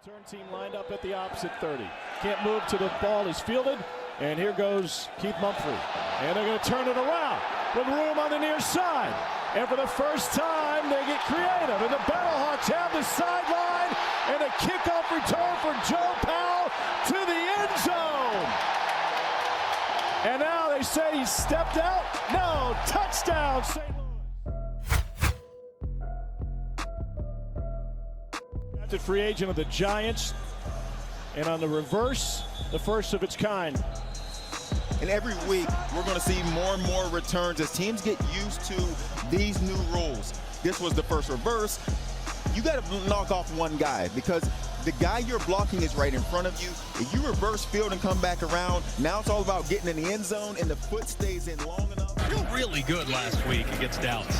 Return team lined up at the opposite 30. Can't move to the ball is fielded. And here goes Keith Mumphrey. And they're going to turn it around with room on the near side. And for the first time, they get creative. And the Battlehawks have the sideline. And a kickoff return for Joe Powell to the end zone. And now they say he stepped out. No, touchdown, St. Louis. Drafted free agent of the Giants. And on the reverse, the first of its kind. And every week, we're going to see more and more returns as teams get used to these new rules. This was the first reverse. You got to knock off one guy because the guy you're blocking is right in front of you. If you reverse field and come back around, now it's all about getting in the end zone and the foot stays in long enough. You're really good last week against Dallas.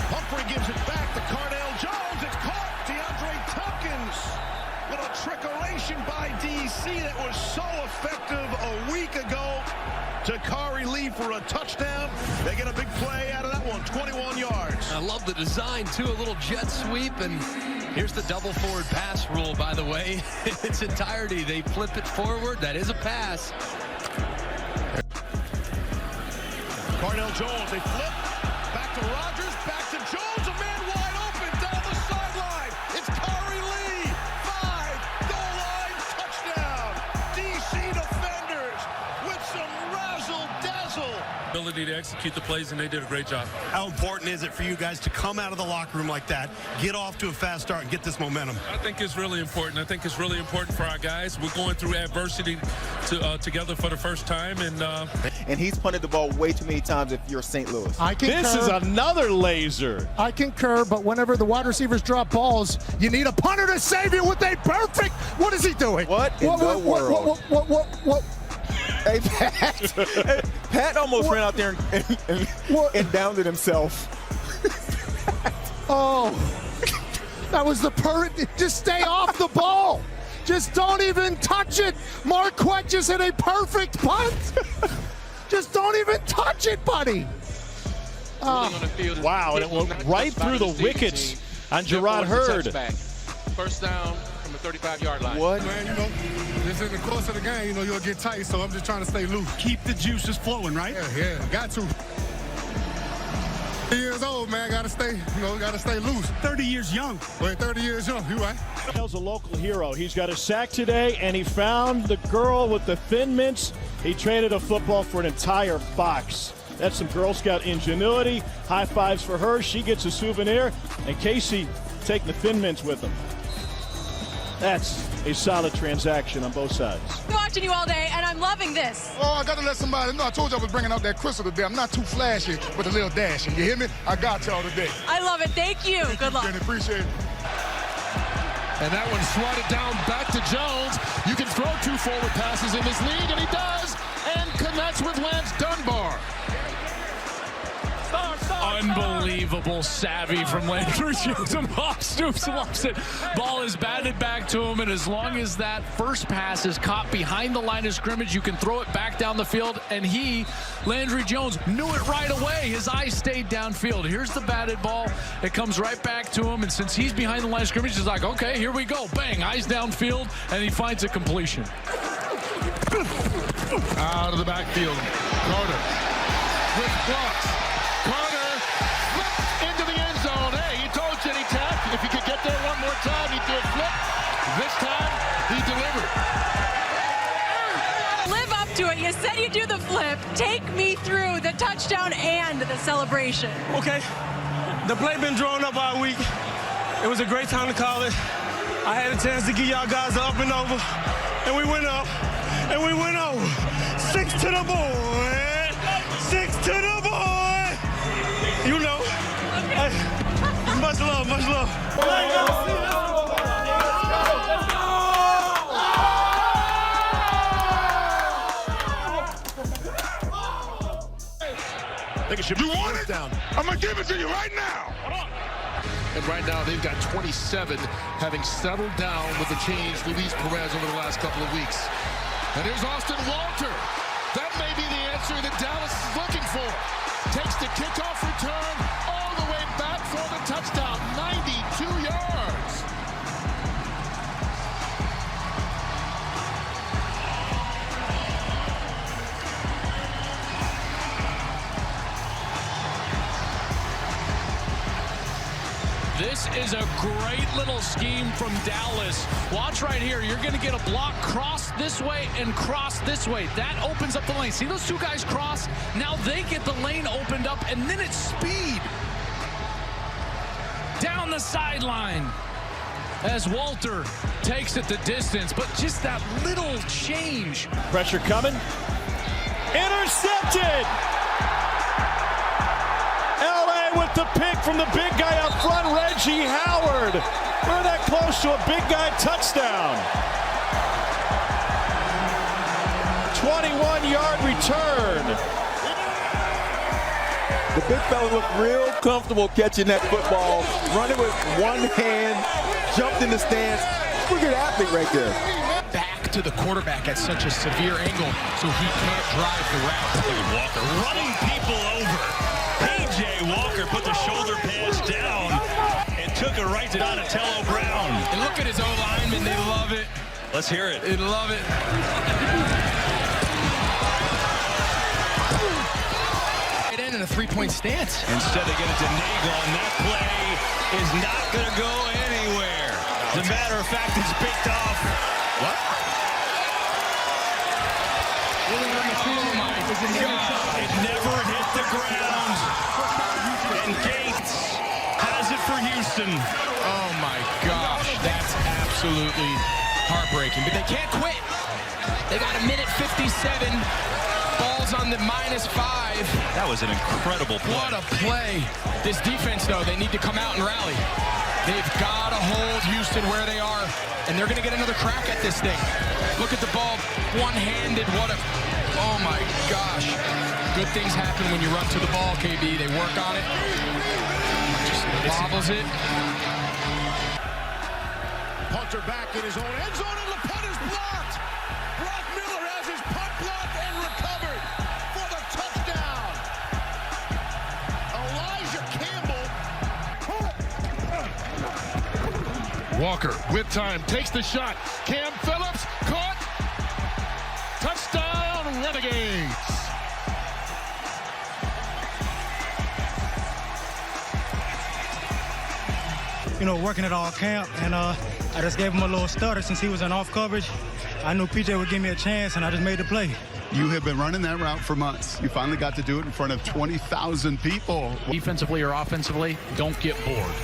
Humphrey gives it back to Cardale Jones. It's caught. DeAndre Tompkins. Little trickeration by DC that was so effective a week ago. Takari Lee for a touchdown. They get a big play out of that one, 21 yards. I love the design, too, a little jet sweep, and here's the double forward pass rule, by the way. In its entirety, they flip it forward. That is a pass. Cardale Jones, they flip. Back to Rodgers, back to Jones. A man wide open down the sideline. It's Kari Lee. 5, goal line, touchdown. DC defenders with some razzle-dazzle. Ability to execute the plays, and they did a great job. How important is it for you guys to come out of the locker room like that, get off to a fast start, and get this momentum? I think it's really important. I think it's really important for our guys. We're going through adversity together for the first time, And he's punted the ball way too many times if you're St. Louis. I concur. This is another laser. I concur, but whenever the wide receivers drop balls, you need a punter to save you with a perfect. What is he doing? What in the world? What? Hey, Pat. Pat almost ran out there and downed himself. Oh, that was the perfect. Just stay off the ball. Just don't even touch it. Marquette just hit a perfect punt. Just don't even touch it, buddy. Wow, and it went right through the wickets on Gerard Hurd. First down from the 35-yard line. What? Man, you know, this in the course of the game, you know, you'll get tight, so I'm just trying to stay loose. Keep the juices flowing, right? Yeah, got to. 30 years old, man, gotta stay loose. 30 years young. Wait, 30 years young, you right. He's a local hero. He's got a sack today, and he found the girl with the Thin Mints. He traded a football for an entire box. That's some Girl Scout ingenuity. High fives for her. She gets a souvenir, and Casey taking the Thin Mints with him. That's a solid transaction on both sides. I'm watching you all day, and I'm loving this. Oh, I got to let somebody know. I told you I was bringing out that crystal today. I'm not too flashy with a little dashing. You hear me? I got y'all today. I love it. Thank you. Good luck. Jenny, appreciate it. And that one swatted down back to Jones. You can throw 2 forward passes in this league, and he does, and connects with Lance Dunbar. Unbelievable savvy from Landry Jones. Stoops loves it. Ball is batted back to him, and as long as that first pass is caught behind the line of scrimmage, you can throw it back down the field, and Landry Jones, knew it right away. His eyes stayed downfield. Here's the batted ball. It comes right back to him, and since he's behind the line of scrimmage, he's like, okay, here we go. Bang, eyes downfield, and he finds a completion. Out of the backfield, Carter with blocks. Carter flipped into the end zone. Hey, he told Jenny Tack if he could get there one more time, he'd do a flip. This time, he delivered. Live up to it. You said you'd do the flip. Take me through the touchdown and the celebration. Okay. The play been drawn up all week. It was a great time to call it. I had a chance to give y'all guys the up and over, and we went up, and we went over. 6 to the boy. 6 to the boy. You know. Hey, much love, much love. I think it should be down. I'm going to give it to you right now. And right now, they've got 27, having settled down with the change Luis Perez over the last couple of weeks. And here's Austin Walter. That may be the answer that Dallas is looking for. Takes the kickoff return all the way back for the touchdown, 92 yards. This is a great little scheme from Dallas. Watch right here. You're going to get a block cross this way and cross this way. That opens up the lane. See those two guys cross? Now they get the lane opened up, and then it's speed. Down the sideline as Walter takes it the distance, but just that little change. Pressure coming. Intercepted! LA with the pick from the big guy up front, Reggie Howard. We're that close to a big guy touchdown. 21-yard return. The big fella looked real comfortable catching that football, running with one hand, jumped in the stands. Pretty good athlete right there. Back to the quarterback at such a severe angle so he can't drive the route. Look at Walker running people over. P.J. Walker put the shoulder pads down and took it right to Donatello Brown. And look at his O-linemen. They love it. Let's hear it. They love it. In a three-point stance. Instead of getting to Nagel, and that play is not going to go anywhere. As a matter of fact, it's picked off. What? Oh my God. It never hit the ground. And Gates has it for Houston. Oh my gosh, that's absolutely heartbreaking. But they can't quit. They got a minute 57. Ball's on the -5. That was an incredible play. What a play. This defense, though, they need to come out and rally. They've got to hold Houston where they are, and they're going to get another crack at this thing. Look at the ball, one-handed. Oh my gosh. Good things happen when you run to the ball, KB. They work on it. Just bobbles it. Punter back in his own end zone, and the punt is blocked. Brock Miller has his punt blocked and recovered for the touchdown. Elijah Campbell. Walker with time takes the shot. Cam Phillips caught. Touchdown, Renegades. You know, working at all camp, and I just gave him a little stutter since he was in off coverage. I knew PJ would give me a chance, and I just made the play. You have been running that route for months. You finally got to do it in front of 20,000 people. Defensively or offensively, don't get bored.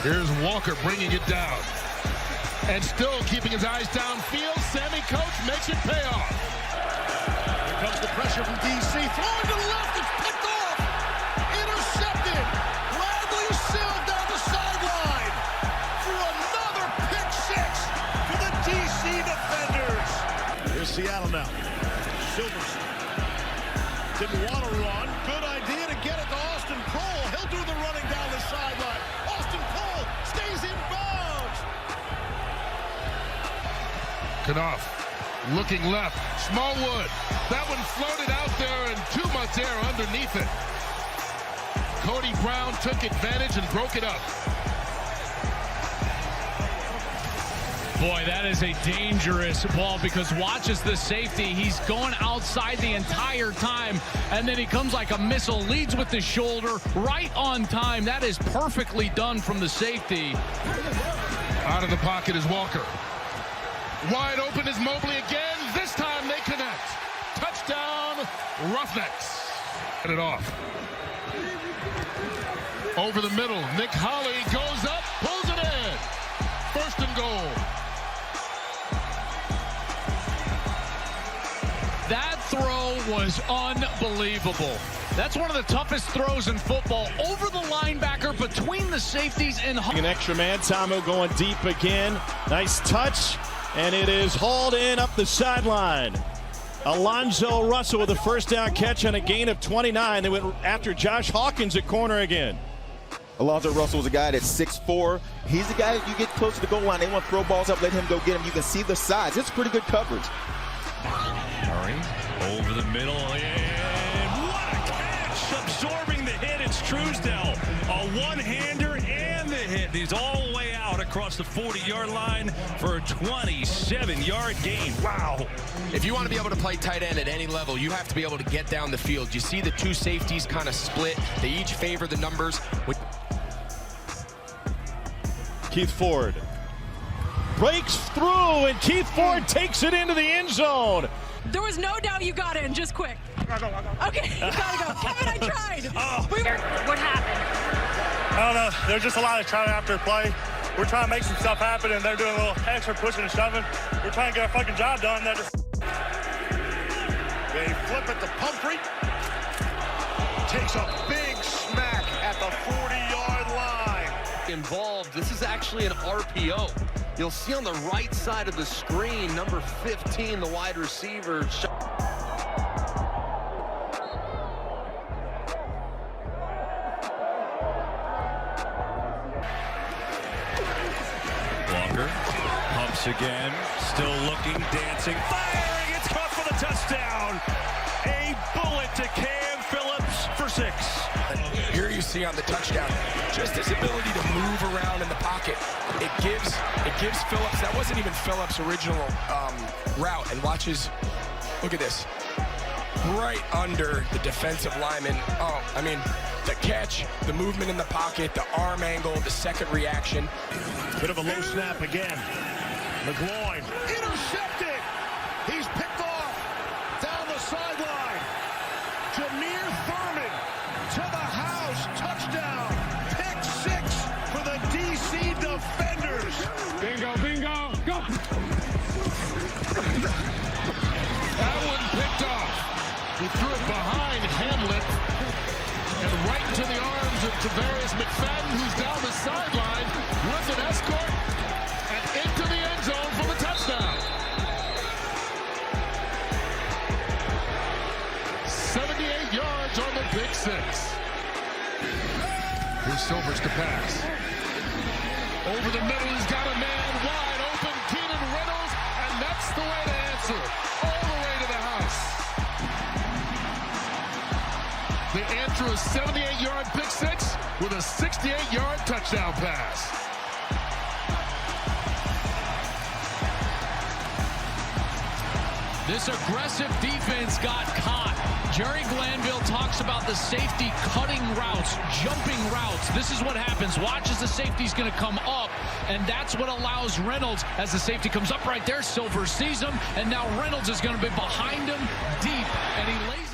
Here's Walker bringing it down. And still keeping his eyes downfield. Sammy Coates makes it pay off. Here comes the pressure from DC. Throwing to the left. It's picked off. Intercepted. Bradley Sill down the sideline for another pick six for the DC defenders. Here's Seattle now. Silverson didn't want to run. Good idea to get it to Austin Cole. He'll do the running down the sideline. Austin Cole stays in bounds. Knopf looking left. Smallwood. That one floated out there and too much air underneath it. Cody Brown took advantage and broke it up. Boy, that is a dangerous ball because watch as the safety. He's going outside the entire time, and then he comes like a missile, leads with the shoulder, right on time. That is perfectly done from the safety. Out of the pocket is Walker. Wide open is Mobley again. This time they connect. Touchdown, Roughnecks. Get it off. Over the middle, Nick Holley goes up, pulls it in. First and goal. That throw was unbelievable. That's one of the toughest throws in football. Over the linebacker, between the safeties, and An extra man, Tomo going deep again. Nice touch, and it is hauled in up the sideline. Alonzo Russell with a first down catch on a gain of 29. They went after Josh Hawkins at corner again. Alonzo Russell is a guy that's 6'4". He's the guy that you get close to the goal line. They want to throw balls up, let him go get him. You can see the size. It's pretty good coverage. Murray over the middle, and what a catch! Absorbing the hit, it's Truesdell. A one-hander and the hit. He's all the way out across the 40-yard line for a 27-yard gain. Wow. If you want to be able to play tight end at any level, you have to be able to get down the field. You see the two safeties kind of split. They each favor the numbers. Keith Ford breaks through, and Keith Ford takes it into the end zone. There was no doubt you got in, just quick. Okay, you gotta go. Kevin, I tried. What happened? I don't know. There's just a lot of trying after play. We're trying to make some stuff happen, and they're doing a little extra pushing and shoving. We're trying to get our fucking job done. They're just... They flip it to Pumphrey. Takes a big smack at the 40-yard line. Involved. This is actually an RPO. You'll see on the right side of the screen, number 15, the wide receiver. Walker pumps again, still looking, dancing, firing, it's caught for the touchdown. A bullet to Cam Phillips for 6. Here you see on the touchdown, just his ability to move around in the pocket. It gives Phillips, that wasn't even Phillips' original route, and watches, look at this, right under the defensive lineman. Oh, I mean, the catch, the movement in the pocket, the arm angle, the second reaction. Bit of a low snap again. McGloin intercepted. He's picked off down the sideline. Jameer Thurman to the house. Touchdown. Pick 6 for the DC defenders. Bingo, bingo, go. That one picked off. He threw it behind Hamlet and right into the arms of Tavarius McFadden, who's down the sideline with an escort and into the end zone for the touchdown. 78 yards on the pick 6. Here's Silvers to pass. Over the middle, he's got a man wide open, Keenan Reynolds, and that's the way to answer. All the way to the house. They answer a 78-yard pick 6 with a 68-yard touchdown pass. This aggressive defense got caught. Jerry Glanville talks about the safety cutting routes, jumping routes. This is what happens. Watch as the safety's going to come up, and that's what allows Reynolds, as the safety comes up right there, Silver sees him, and now Reynolds is going to be behind him deep, and he lays